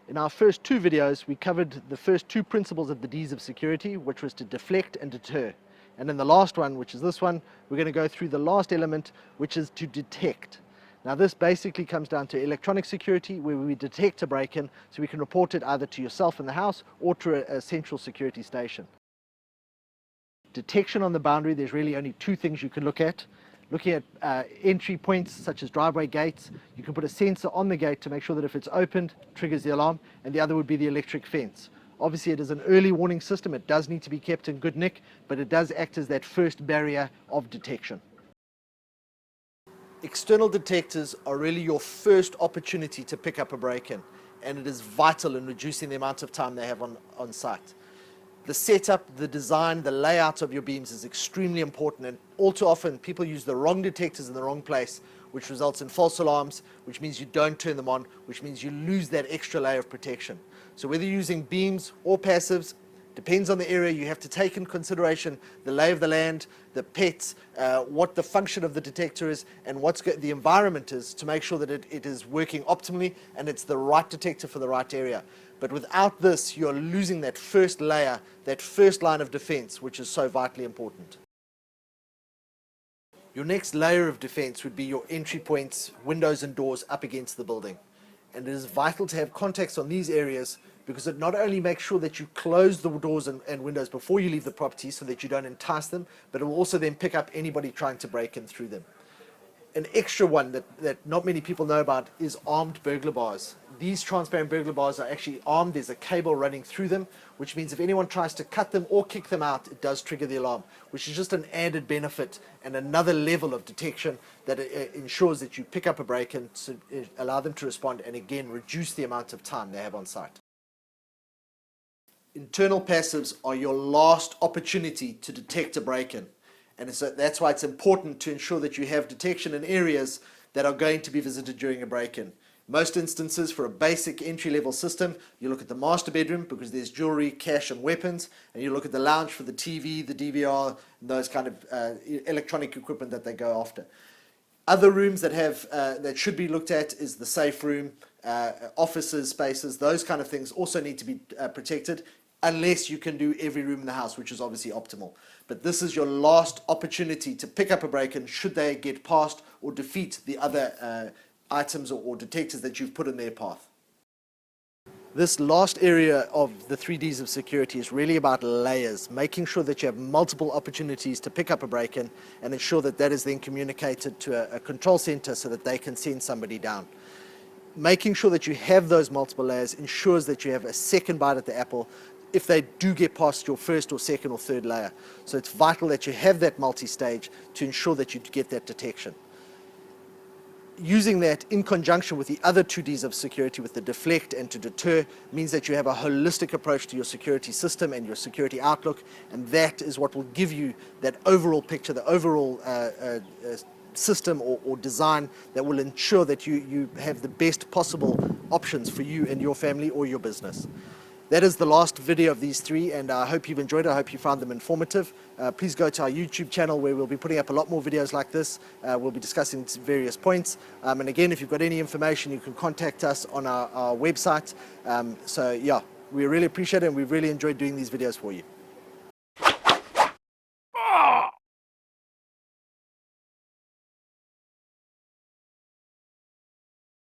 In our first two videos, we covered the first two principles of the Ds of security, which was to deflect and deter. And in the last one, which is this one, we're going to go through the last element, which is to detect. Now this basically comes down to electronic security, where we detect a break-in so we can report it either to yourself in the house or to a central security station. Detection on the boundary, there's really only two things you can look at. Looking at entry points such as driveway gates, you can put a sensor on the gate to make sure that if it's opened, triggers the alarm, and the other would be the electric fence. Obviously it is an early warning system, it does need to be kept in good nick, but it does act as that first barrier of detection. External detectors are really your first opportunity to pick up a break-in, and it is vital in reducing the amount of time they have on site. The setup, the design, the layout of your beams is extremely important, and all too often people use the wrong detectors in the wrong place, which results in false alarms, which means you don't turn them on, which means you lose that extra layer of protection. So whether you're using beams or passives, depends on the area. You have to take in consideration the lay of the land, the pets, what the function of the detector is, and what the environment is, to make sure that it is working optimally and it's the right detector for the right area. But without this, you're losing that first layer, that first line of defense, which is so vitally important. Your next layer of defense would be your entry points, windows and doors up against the building. And it is vital to have contacts on these areas, because it not only makes sure that you close the doors and windows before you leave the property so that you don't entice them, but it will also then pick up anybody trying to break in through them. An extra one that not many people know about is armed burglar bars. These transparent burglar bars are actually armed. There's a cable running through them, which means if anyone tries to cut them or kick them out, it does trigger the alarm, which is just an added benefit and another level of detection that ensures that you pick up a break-in to allow them to respond, and again reduce the amount of time they have on site. Internal passives are your last opportunity to detect a break-in. And so that's why it's important to ensure that you have detection in areas that are going to be visited during a break-in. Most instances, for a basic entry-level system, you look at the master bedroom because there's jewelry, cash and weapons, and you look at the lounge for the TV, the DVR, and those kind of electronic equipment that they go after. Other rooms that that should be looked at is the safe room, offices, spaces, those kind of things also need to be protected, unless you can do every room in the house, which is obviously optimal. But this is your last opportunity to pick up a break-in should they get past or defeat the other items or detectors that you've put in their path. This last area of the 3Ds of security is really about layers, making sure that you have multiple opportunities to pick up a break-in and ensure that that is then communicated to a control center so that they can send somebody down. Making sure that you have those multiple layers ensures that you have a second bite at the apple if they do get past your first or second or third layer. So it's vital that you have that multi-stage to ensure that you get that detection. Using that in conjunction with the other 2Ds of security, with the deflect and to deter, means that you have a holistic approach to your security system and your security outlook, and that is what will give you that overall picture, the overall system or design that will ensure that you have the best possible options for you and your family or your business. That is the last video of these three, and I hope you've enjoyed it. I hope you found them informative. Please go to our YouTube channel where we'll be putting up a lot more videos like this. We'll be discussing various points. And again, if you've got any information, you can contact us on our website. So yeah, we really appreciate it, and we've really enjoyed doing these videos for you.